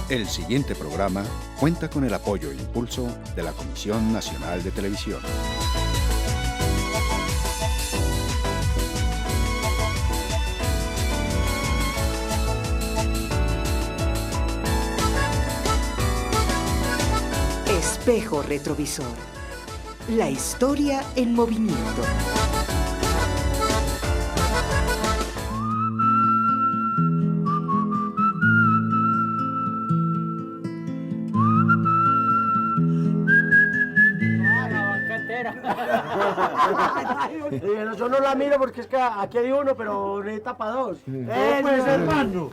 El siguiente programa cuenta con el apoyo e impulso de la Comisión Nacional de Televisión. Espejo retrovisor. La historia en movimiento. Yo no la miro porque es que aquí hay uno, pero necesita para dos. Pues hermano,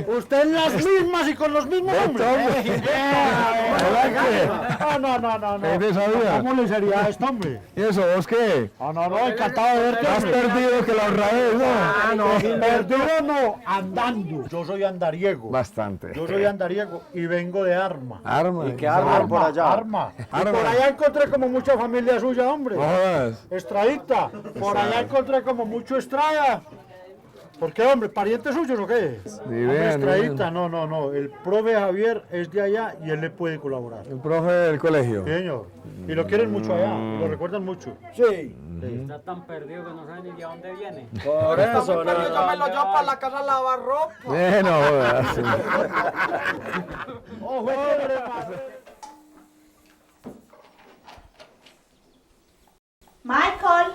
usted es las mismas y con los mismos hombres. No. ¿Cómo le sería a este hombre? ¿Y eso, vos qué? No, encantado de verte. Más perdido que la otra vez, ¿no? Perdido no, andando. Yo soy andariego. Bastante. Yo soy andariego y vengo de Arma. Arma. ¿Y qué arma por allá? Arma. Y por allá encontré como mucha familia suya, hombre. Jodas. Estradita. Por allá encontré como mucho Estrada. ¿Por qué, hombre? ¿Parientes suyos o qué? Hombre, Estradita, no. El profe Javier es de allá y él le puede colaborar. El profe del colegio. Sí, señor. Y lo quieren mucho allá, lo recuerdan mucho. Sí. Está tan perdido que no sabe ni de dónde viene. Por eso, Yo me lo llevo para la casa a lavar ropa. No jodas. Sí. Michael,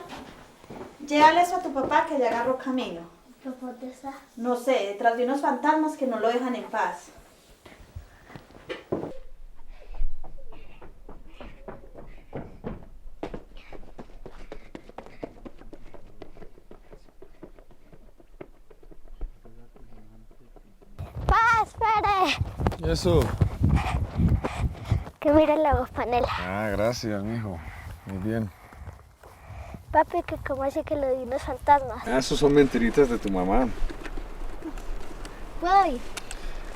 llévale eso a tu papá que ya agarró camino. ¿Dónde está? No sé, detrás de unos fantasmas que no lo dejan en paz. ¡Pa, espere! ¿Y eso? Que mire la voz panela. Ah, gracias, mijo. Muy bien. Papi, que cómo así que lo di unos fantasmas. Ah, esos son mentiritas de tu mamá. ¿Puedo ir?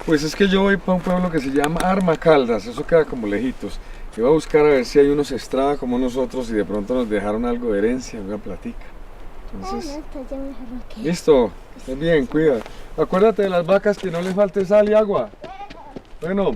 Pues es que yo voy para un pueblo que se llama Arma Caldas, eso queda como lejitos. Yo voy a buscar a ver si hay unos Estrada como nosotros y de pronto nos dejaron algo de herencia, una platica. Entonces, Entonces ya mejor no que... listo, estés bien, cuida. Acuérdate de las vacas que no les falte sal y agua. Bueno.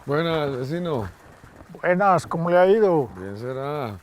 Buenas, vecino. Buenas, ¿cómo le ha ido? Bien será.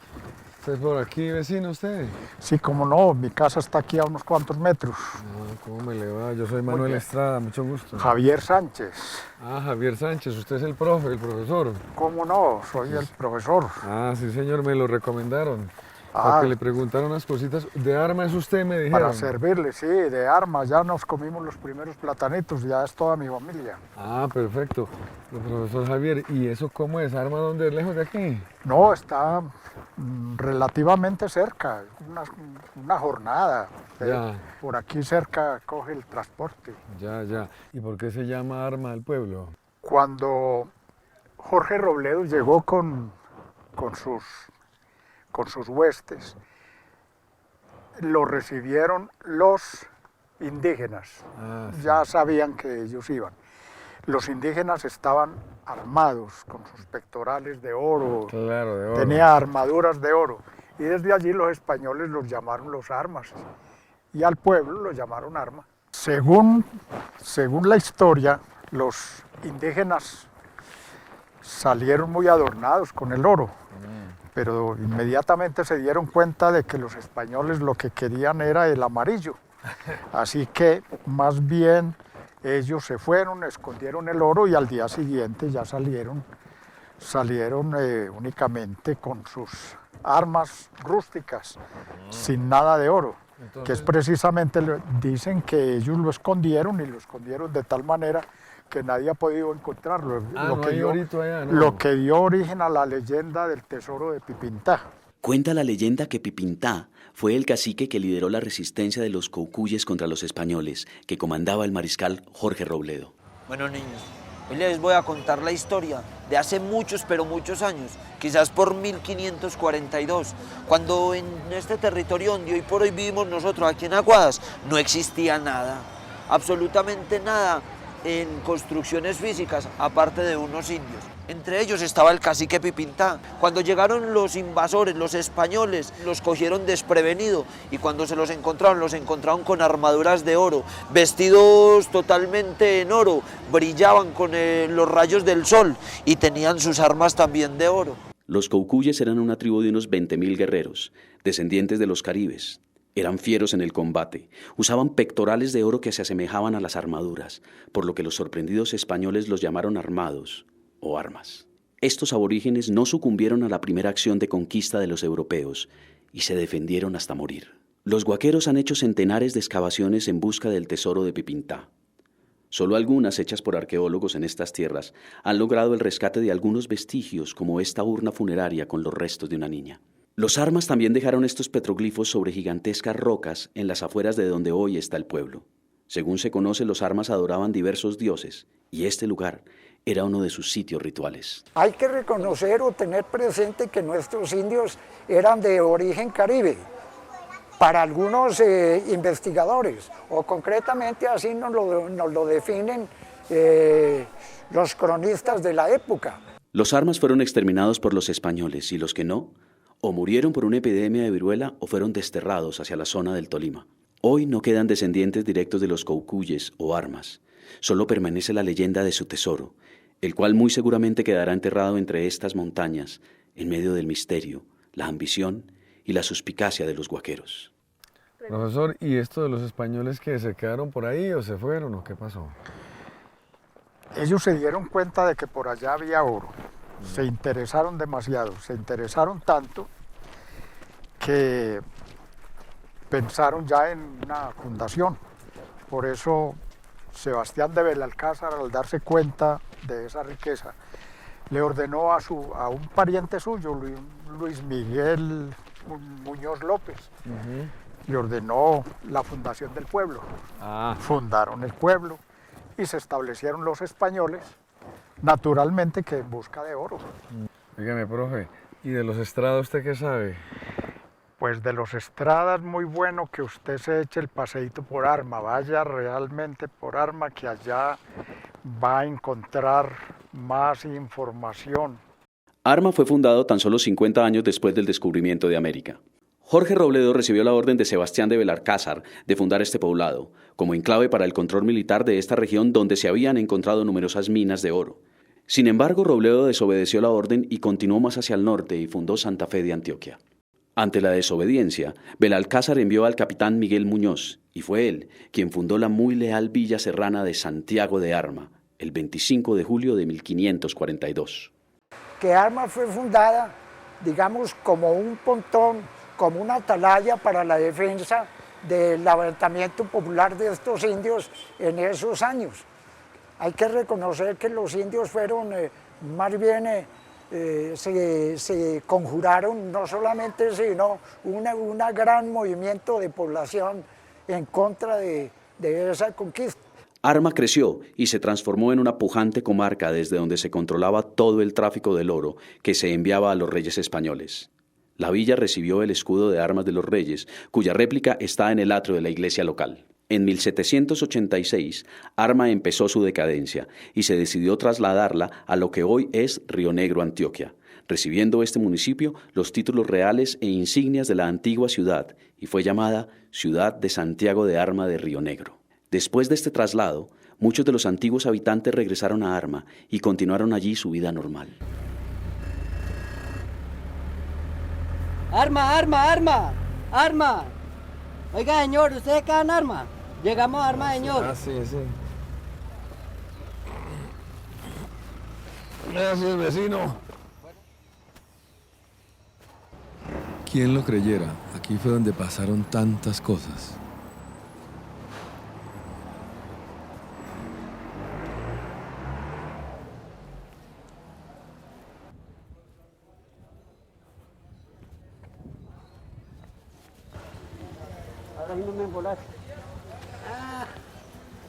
¿Usted es por aquí, vecino, usted? Sí, cómo no, mi casa está aquí a unos cuantos metros. Ah, ¿cómo me le va? Yo soy Manuel Estrada, mucho gusto. Javier Sánchez. Ah, Javier Sánchez, usted es el profe, el profesor. ¿Cómo no? Soy el profesor. Ah, sí, señor, me lo recomendaron. Ah. Porque le preguntaron unas cositas. ¿De Arma es usted, me dijeron? Para servirle, sí, de Arma. Ya nos comimos los primeros platanitos, ya es toda mi familia. Ah, perfecto. El profesor Javier, ¿y eso cómo es? ¿Arma dónde es? ¿Lejos de aquí? No, está relativamente cerca, una jornada. Ya. Por aquí cerca coge el transporte. Ya. ¿Y por qué se llama Arma el pueblo? Cuando Jorge Robledo llegó con sus huestes, lo recibieron los indígenas. Ah, sí. Ya sabían que ellos iban. Los indígenas estaban armados con sus pectorales de oro, Claro, de oro. tenía armaduras de oro. Y desde allí los españoles los llamaron los armas y al pueblo lo llamaron Arma. Según la historia, los indígenas salieron muy adornados con el oro, pero inmediatamente se dieron cuenta de que los españoles lo que querían era el amarillo. Así que más bien ellos se fueron, escondieron el oro y al día siguiente ya salieron únicamente con sus armas rústicas, sin nada de oro. Entonces, Que es precisamente, dicen que ellos lo escondieron y lo escondieron de tal manera que nadie ha podido encontrarlo. no hay orito allá, ¿no? Lo que dio origen a la leyenda del tesoro de Pipintá. Cuenta la leyenda que Pipintá fue el cacique que lideró la resistencia de los caucuyes contra los españoles, que comandaba el mariscal Jorge Robledo. Bueno, niños, hoy les voy a contar la historia de hace muchos, pero muchos años, quizás por 1542, cuando en este territorio donde hoy por hoy vivimos nosotros, aquí en Aguadas, no existía nada, absolutamente nada. en construcciones físicas, aparte de unos indios. Entre ellos estaba el cacique Pipintá. Cuando llegaron los invasores, los españoles, los cogieron desprevenidos y cuando se los encontraron con armaduras de oro, vestidos totalmente en oro, brillaban con los rayos del sol y tenían sus armas también de oro. Los caucuyes eran una tribu de unos 20.000 guerreros, descendientes de los caribes. Eran fieros en el combate, usaban pectorales de oro que se asemejaban a las armaduras, por lo que los sorprendidos españoles los llamaron armados o armas. Estos aborígenes no sucumbieron a la primera acción de conquista de los europeos y se defendieron hasta morir. Los guaqueros han hecho centenares de excavaciones en busca del tesoro de Pipintá. Solo algunas hechas por arqueólogos en estas tierras han logrado el rescate de algunos vestigios, como esta urna funeraria con los restos de una niña. Los armas también dejaron estos petroglifos sobre gigantescas rocas en las afueras de donde hoy está el pueblo. Según se conoce, los armas adoraban diversos dioses y este lugar era uno de sus sitios rituales. Hay que reconocer o tener presente que nuestros indios eran de origen caribe, para algunos investigadores, o concretamente así nos lo definen los cronistas de la época. Los armas fueron exterminados por los españoles y los que no, o murieron por una epidemia de viruela o fueron desterrados hacia la zona del Tolima. Hoy no quedan descendientes directos de los caucuyes o armas, solo permanece la leyenda de su tesoro, el cual muy seguramente quedará enterrado entre estas montañas, en medio del misterio, la ambición y la suspicacia de los guaqueros. Profesor, ¿y esto de los españoles que se quedaron por ahí o se fueron o qué pasó? Ellos se dieron cuenta de que por allá había oro, se interesaron demasiado, se interesaron tanto que pensaron ya en una fundación. Por eso Sebastián de Belalcázar, al darse cuenta de esa riqueza, le ordenó a un pariente suyo, Luis Miguel Muñoz López, le ordenó la fundación del pueblo. Fundaron el pueblo y se establecieron los españoles, naturalmente que en busca de oro. Dígame, profe, ¿y de los Estrada usted qué sabe? Pues de los Estradas, muy bueno que usted se eche el paseíto por Arma, vaya realmente por Arma, que allá va a encontrar más información. Arma fue fundado tan solo 50 años después del descubrimiento de América. Jorge Robledo recibió la orden de Sebastián de Belalcázar de fundar este poblado, como enclave para el control militar de esta región donde se habían encontrado numerosas minas de oro. Sin embargo, Robledo desobedeció la orden y continuó más hacia el norte y fundó Santa Fe de Antioquia. Ante la desobediencia, Belalcázar envió al capitán Miguel Muñoz, y fue él quien fundó la muy leal villa serrana de Santiago de Arma, el 25 de julio de 1542. Que Arma fue fundada, digamos, como un pontón, como una atalaya para la defensa del levantamiento popular de estos indios en esos años. Hay que reconocer que los indios fueron más bien... se conjuraron no solamente, sino un gran movimiento de población en contra de esa conquista. Arma creció y se transformó en una pujante comarca desde donde se controlaba todo el tráfico del oro que se enviaba a los reyes españoles. La villa recibió el escudo de armas de los reyes, cuya réplica está en el atrio de la iglesia local. En 1786, Arma empezó su decadencia y se decidió trasladarla a lo que hoy es Río Negro, Antioquia, recibiendo este municipio los títulos reales e insignias de la antigua ciudad y fue llamada Ciudad de Santiago de Arma de Río Negro. Después de este traslado, muchos de los antiguos habitantes regresaron a Arma y continuaron allí su vida normal. ¡Arma, arma, arma! ¡Arma! Oiga, señor, ¿ustedes qué dan Arma? Llegamos a Arma, señor. Sí. Gracias, vecino. ¿Quién lo creyera? Aquí fue donde pasaron tantas cosas. Ahora mismo me embolaste.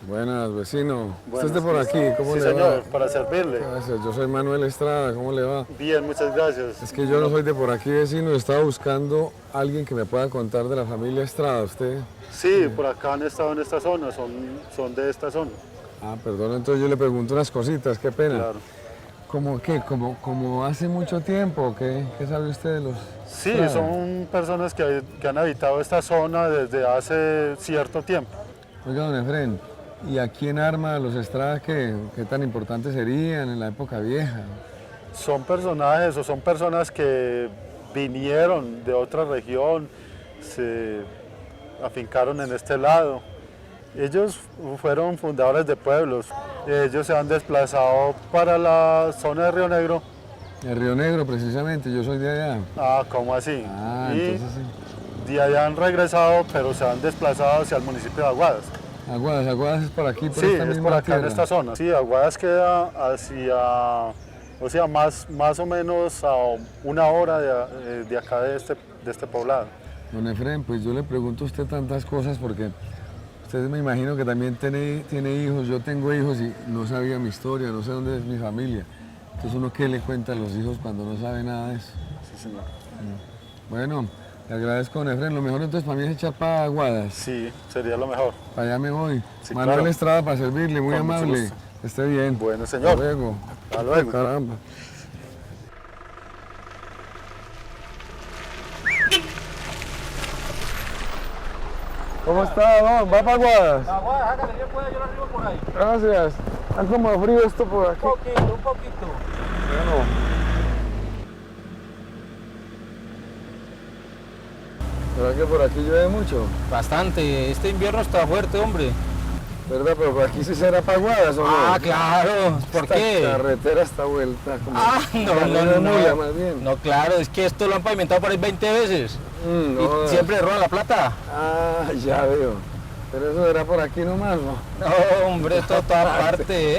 Buenas, vecino. Usted está por aquí, ¿cómo le va? Sí, señor, para servirle. Gracias, yo soy Manuel Estrada, ¿cómo le va? Bien, muchas gracias. Es que yo no soy de por aquí, vecino, estaba buscando a alguien que me pueda contar de la familia Estrada, ¿usted? Sí, por acá han estado en esta zona, son de esta zona. Ah, perdón, entonces yo le pregunto unas cositas, qué pena. Claro. ¿Cómo qué? ¿Como hace mucho tiempo? ¿Qué sabe usted de los...? Sí, son personas que han habitado esta zona desde hace cierto tiempo. Oiga, don Efrén, ¿y aquí en Arma los Estrada qué tan importantes serían en la época vieja? Son personajes o son personas que vinieron de otra región, se afincaron en este lado. Ellos fueron fundadores de pueblos. Ellos se han desplazado para la zona de Río Negro. El Río Negro, precisamente, yo soy de allá. Ah, ¿cómo así? Ah, y entonces sí. de allá han regresado, pero se han desplazado hacia el municipio de Aguadas. Aguadas es por aquí, por Sí, esta es misma por acá tierra. en esta zona. Sí, Aguadas queda hacia, o sea, más o menos a 1 hora de acá de este poblado. Don Efrén, pues yo le pregunto a usted tantas cosas porque usted me imagino que también tiene hijos, yo tengo hijos y no sabía mi historia, no sé dónde es mi familia. Entonces, ¿uno qué le cuenta a los hijos cuando no sabe nada de eso? Sí, señor. Bueno, le agradezco, don Efrén. Lo mejor entonces para mí es echar para Aguadas. Sí, sería lo mejor. Para allá me voy. Sí, Manuel claro. Estrada para servirle, muy Con mucho amable. gusto. Que esté bien. Bueno, señor. Hasta luego. Hasta luego. Caramba. ¿Cómo está, don? ¿Va para Aguadas? Aguadas, hágale, yo puedo, yo lo arribo por ahí. Gracias. Está como frío esto por aquí. Un poquito. Bueno. ¿Verdad que por aquí llueve mucho? Bastante, este invierno está fuerte, hombre. ¿Verdad? Pero por aquí sí será para Aguadas, ¿o no? Ah, claro, ¿por Esta qué? carretera está vuelta como... No, Mula, más bien. No, claro, es que esto lo han pavimentado por ahí 20 veces. No, Y siempre roban la plata. Ah, ya veo. Pero eso era por aquí nomás, ¿no? No, hombre, esto es toda parte.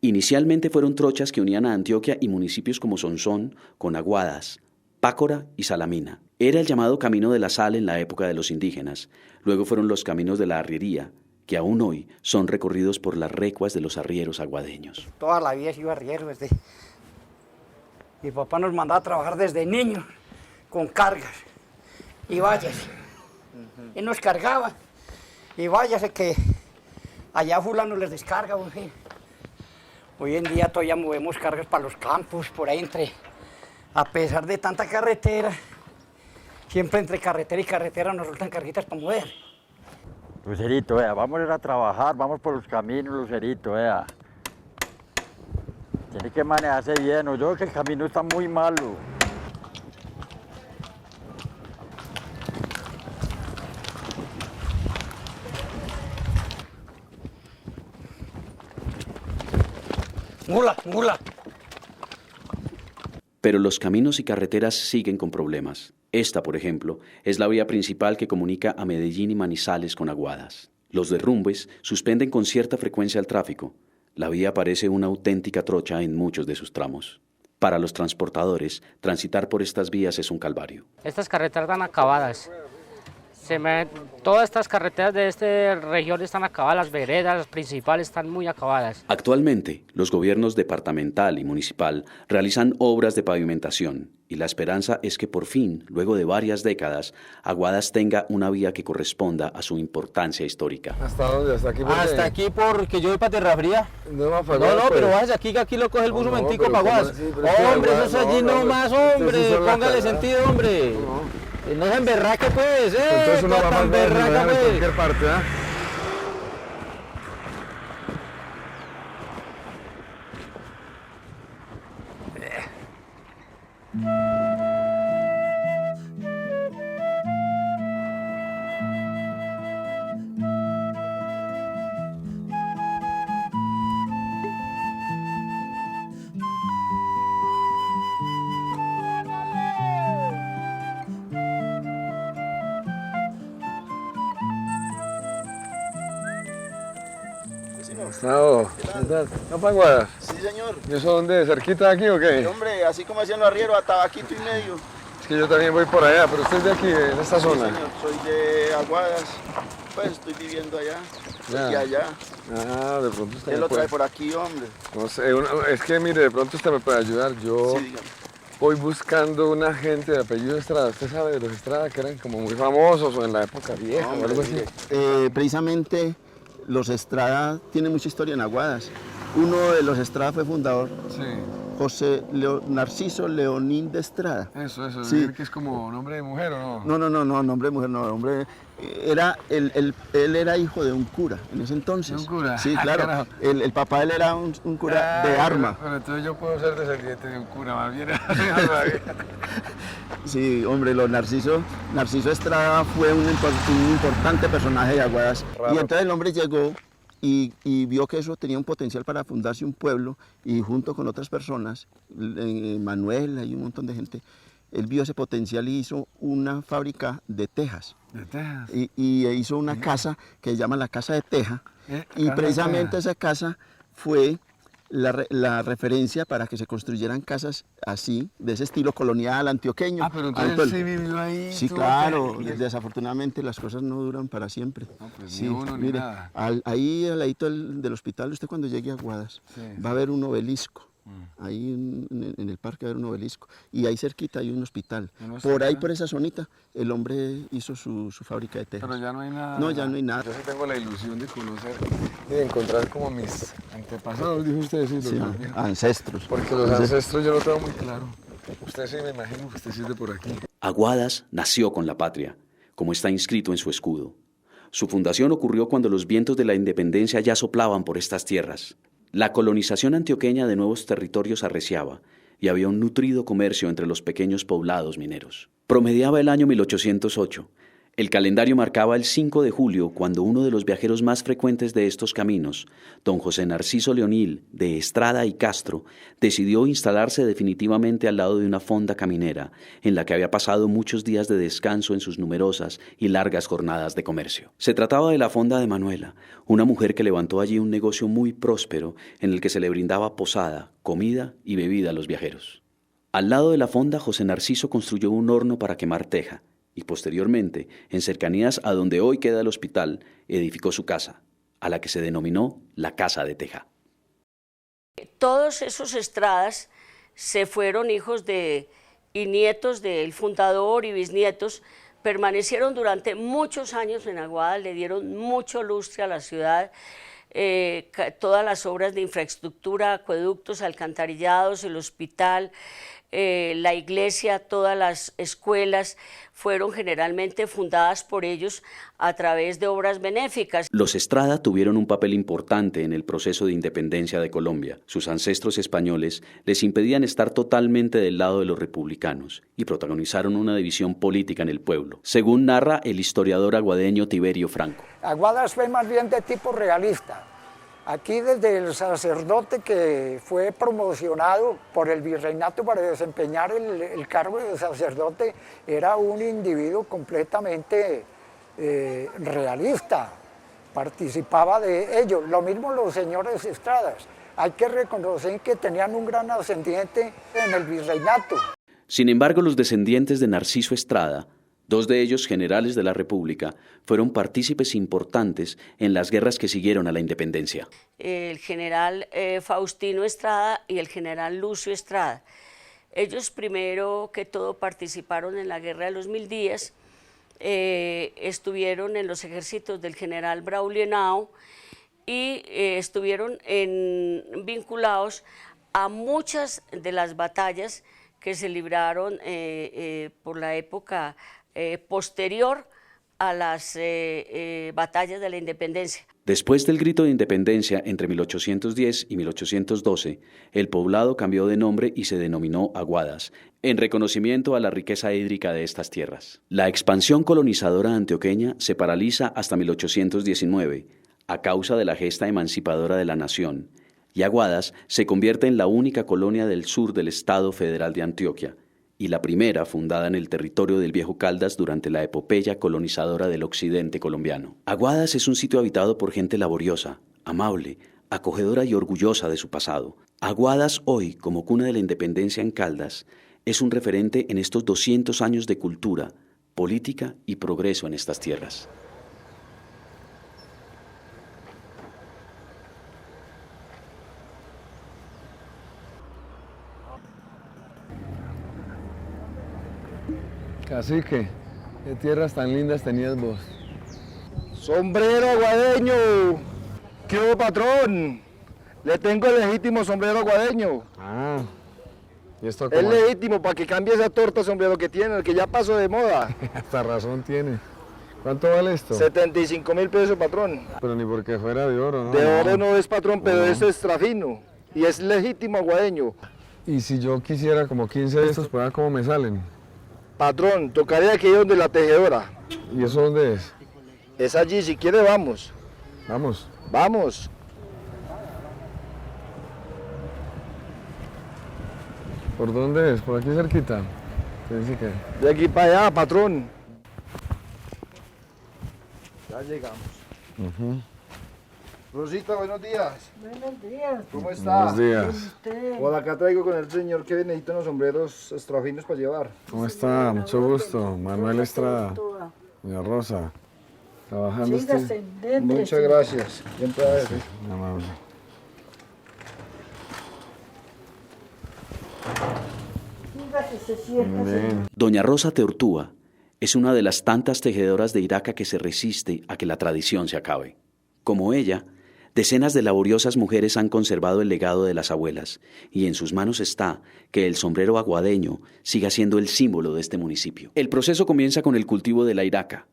Inicialmente fueron trochas que unían a Antioquia y municipios como Sonsón con Aguadas, Pácora y Salamina. Era el llamado Camino de la Sal en la época de los indígenas. Luego fueron los caminos de la arriería, que aún hoy son recorridos por las recuas de los arrieros aguadeños. Toda la vida he sido arriero. Mi papá nos mandaba a trabajar desde niños, con cargas. Y váyase. Él nos cargaba. Y váyase que allá fulano les descarga. Hoy en día todavía movemos cargas para los campos, por ahí a pesar de tanta carretera, siempre entre carretera y carretera nos sueltan carguitas para mover. Lucerito, vamos a ir a trabajar, vamos por los caminos, Lucerito, Tiene que manejarse bien, yo creo que el camino está muy malo. Mula. Pero los caminos y carreteras siguen con problemas. Esta, por ejemplo, es la vía principal que comunica a Medellín y Manizales con Aguadas. Los derrumbes suspenden con cierta frecuencia el tráfico. La vía parece una auténtica trocha en muchos de sus tramos. Para los transportadores, transitar por estas vías es un calvario. Estas carreteras están acabadas. Todas estas carreteras de esta región están acabadas, las veredas, las principales están muy acabadas. Actualmente, los gobiernos departamental y municipal realizan obras de pavimentación y la esperanza es que por fin, luego de varias décadas, Aguadas tenga una vía que corresponda a su importancia histórica. ¿Hasta dónde? ¿Hasta aquí? Hasta aquí porque yo voy para Tierra Fría. No, pero váyase aquí, que aquí lo coge el bus momentico para Aguadas. Hombre, eso es allí nomás, hombre, póngale sentido, hombre. No se emberraque, pues, Entonces uno va más berraca, en cualquier parte, ¿ah? No, ¿no para Aguadas? Sí, señor. ¿Y eso dónde? ¿Cerquita de aquí o qué? Sí, hombre, así como hacían los arrieros, a tabaquito y medio. Es que yo también voy por allá, pero usted es de aquí, de esta zona. Sí, señor, soy de Aguadas, pues estoy viviendo allá, y allá. Ah, de pronto usted ¿Qué me lo puede... trae por aquí, hombre? No sé, es que mire, de pronto usted me puede ayudar. Yo, sí, dígame. voy buscando una gente de apellido Estrada. ¿Usted sabe de los Estrada que eran como muy famosos o en la época vieja o algo así? Precisamente los Estrada tienen mucha historia en Aguadas. Uno de los Estrada fue fundador, José Narciso Leonín de Estrada. Eso, sí. Que es como nombre de mujer, ¿o no? No, nombre de mujer, no, nombre... él era hijo de un cura en ese entonces. ¿Un cura? Sí, claro. El papá de él era un cura de Arma. Pero entonces yo puedo ser descendiente de un cura, más bien. Sí, hombre, Narciso Estrada fue un importante personaje de Aguadas. Raro. Y entonces el hombre llegó y vio que eso tenía un potencial para fundarse un pueblo y junto con otras personas, Manuela y un montón de gente, él vio ese potencial y hizo una fábrica de tejas. ¿De tejas? Y hizo una casa que se llama la Casa de Teja. Y precisamente esa casa fue la referencia para que se construyeran casas así, de ese estilo colonial antioqueño. Ah, pero entonces sí vivió ahí. Sí, claro. Desafortunadamente las cosas no duran para siempre. No, pues sí, ni uno ni mire, nada. Ahí al ladito del hospital, usted cuando llegue a Aguadas, va a ver un obelisco. Ahí en el parque va a haber un obelisco. Y ahí cerquita hay un hospital. Por ahí, por esa zonita, el hombre hizo su fábrica de tejas. Pero ya no hay nada. No, ya no hay nada. Yo sí tengo la ilusión de conocer y de encontrar como mis antepasados, dijo usted, sí, ancestros. Porque los ancestros yo lo tengo muy claro. Usted sí, me imagino que usted sí es de por aquí. Aguadas nació con la patria, como está inscrito en su escudo. Su fundación ocurrió cuando los vientos de la independencia ya soplaban por estas tierras. La colonización antioqueña de nuevos territorios arreciaba y había un nutrido comercio entre los pequeños poblados mineros. Promediaba el año 1808. El calendario marcaba el 5 de julio cuando uno de los viajeros más frecuentes de estos caminos, don José Narciso Leonil, de Estrada y Castro, decidió instalarse definitivamente al lado de una fonda caminera en la que había pasado muchos días de descanso en sus numerosas y largas jornadas de comercio. Se trataba de la fonda de Manuela, una mujer que levantó allí un negocio muy próspero en el que se le brindaba posada, comida y bebida a los viajeros. Al lado de la fonda, José Narciso construyó un horno para quemar teja, y posteriormente, en cercanías a donde hoy queda el hospital, edificó su casa, a la que se denominó la Casa de Teja. Todos esos Estradas se fueron hijos y nietos del fundador y bisnietos, permanecieron durante muchos años en Aguadas, le dieron mucho lustre a la ciudad, todas las obras de infraestructura, acueductos, alcantarillados, el hospital, la iglesia, todas las escuelas fueron generalmente fundadas por ellos a través de obras benéficas. Los Estrada tuvieron un papel importante en el proceso de independencia de Colombia. Sus ancestros españoles les impedían estar totalmente del lado de los republicanos y protagonizaron una división política en el pueblo, según narra el historiador aguadeño Tiberio Franco. Aguadas fue más bien de tipo realista. Aquí desde el sacerdote que fue promocionado por el virreinato para desempeñar el cargo de sacerdote era un individuo completamente realista, participaba de ello. Lo mismo los señores Estradas, hay que reconocer que tenían un gran ascendiente en el virreinato. Sin embargo, los descendientes de Narciso Estrada, dos de ellos generales de la República, fueron partícipes importantes en las guerras que siguieron a la independencia. El general Faustino Estrada y el general Lucio Estrada. Ellos primero que todo participaron en la Guerra de los 1000 días, estuvieron en los ejércitos del general Braulio Henao y estuvieron vinculados a muchas de las batallas que se libraron por la época posterior a las batallas de la independencia. Después del grito de independencia entre 1810 y 1812, el poblado cambió de nombre y se denominó Aguadas, en reconocimiento a la riqueza hídrica de estas tierras. La expansión colonizadora antioqueña se paraliza hasta 1819, a causa de la gesta emancipadora de la nación, y Aguadas se convierte en la única colonia del sur del Estado Federal de Antioquia, y la primera fundada en el territorio del Viejo Caldas durante la epopeya colonizadora del occidente colombiano. Aguadas es un sitio habitado por gente laboriosa, amable, acogedora y orgullosa de su pasado. Aguadas hoy, como cuna de la independencia en Caldas, es un referente en estos 200 años de cultura, política y progreso en estas tierras. Cacique, ¿qué tierras tan lindas tenías vos? Sombrero aguadeño. ¿Qué hubo, patrón? Le tengo el legítimo sombrero aguadeño. Ah, ¿y esto Es cómo? legítimo para que cambie esa torta sombrero que tiene, el que ya pasó de moda. Hasta razón tiene. ¿Cuánto vale esto? 75.000 pesos, patrón. Pero ni porque fuera de oro, ¿no? De oro no es, patrón, pero es extra fino. Y es legítimo aguadeño. Y si yo quisiera como 15 de estos, ¿para cómo me salen? Patrón, tocaría aquí donde la tejedora. ¿Y eso dónde es? Es allí, si quiere vamos. Vamos. Vamos. ¿Por dónde es? ¿Por aquí cerquita? ¿Qué dice que? De aquí para allá, patrón. Ya llegamos. Rosita, buenos días. Buenos días. ¿Cómo está? Buenos días. Hola, acá traigo con el señor que necesita unos sombreros extrafinos para llevar. ¿Cómo está? Mucho gusto. Manuel Estrada. Doña Rosa. ¿Trabajando usted? Muchas gracias. Siempre a ver. Sí, amable. Bien. Doña Rosa Teortúa es una de las tantas tejedoras de Iraca que se resiste a que la tradición se acabe. Como ella, decenas de laboriosas mujeres han conservado el legado de las abuelas y en sus manos está que el sombrero aguadeño siga siendo el símbolo de este municipio. El proceso comienza con el cultivo de la iraca,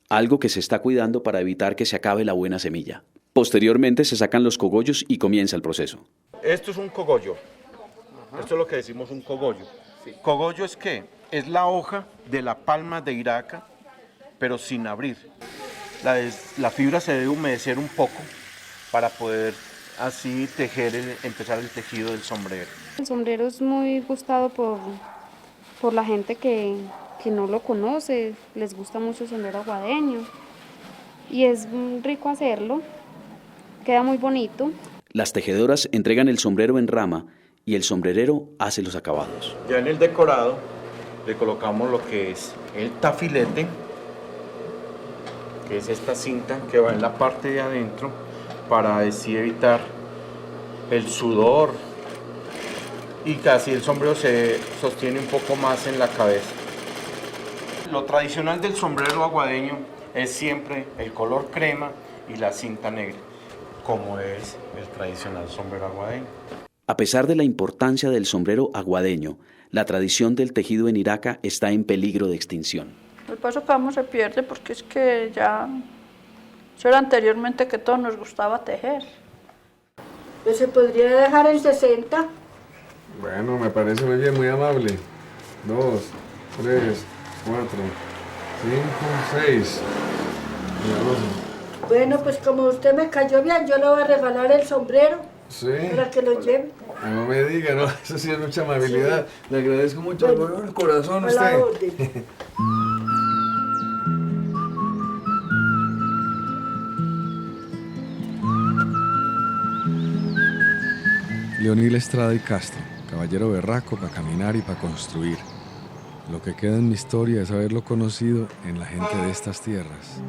algo que se está cuidando para evitar que se acabe la buena semilla. Posteriormente se sacan los cogollos y comienza el proceso. Esto es un cogollo. Esto es lo que decimos un cogollo. ¿Cogollo es qué? Es la hoja de la palma de iraca, pero sin abrir. La fibra se debe humedecer un poco para poder así tejer, empezar el tejido del sombrero. El sombrero es muy gustado por la gente que no lo conoce, les gusta mucho el sombrero aguadeño y es rico hacerlo, queda muy bonito. Las tejedoras entregan el sombrero en rama y el sombrerero hace los acabados. Ya en el decorado le colocamos lo que es el tafilete, que es esta cinta que va en la parte de adentro para así evitar el sudor y casi el sombrero se sostiene un poco más en la cabeza. Lo tradicional del sombrero aguadeño es siempre el color crema y la cinta negra, como es el tradicional sombrero aguadeño. A pesar de la importancia del sombrero aguadeño, la tradición del tejido en Iraca está en peligro de extinción. El paso que vamos se pierde porque es que ya, eso era anteriormente que todos nos gustaba tejer. Pues se podría dejar en 60. Bueno, me parece muy bien, muy amable. 2, 3, 4, 5, 6. Bueno, pues como usted me cayó bien, yo le voy a regalar el sombrero. Sí. Para que lo lleve. No me diga, no, eso sí es mucha amabilidad. Sí. Le agradezco mucho el corazón a usted. La orden. Leonil Estrada y Castro, caballero berraco para caminar y para construir. Lo que queda en mi historia es haberlo conocido en la gente de estas tierras.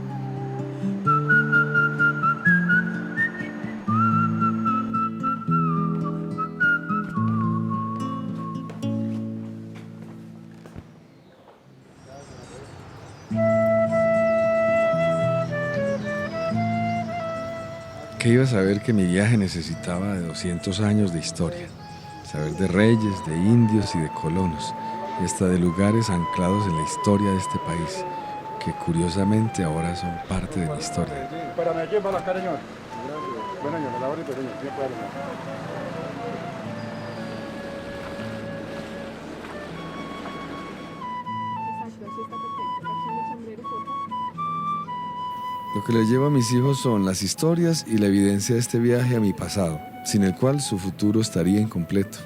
¿Qué iba a saber que mi viaje necesitaba de 200 años de historia? Saber de reyes, de indios y de colonos, y hasta de lugares anclados en la historia de este país, que curiosamente ahora son parte de mi historia. Para mí, ¿quién va a la cara, señor? Bueno, señor, la ahorita, señor. ¿Quién puede hablar? Lo que les llevo a mis hijos son las historias y la evidencia de este viaje a mi pasado, sin el cual su futuro estaría incompleto.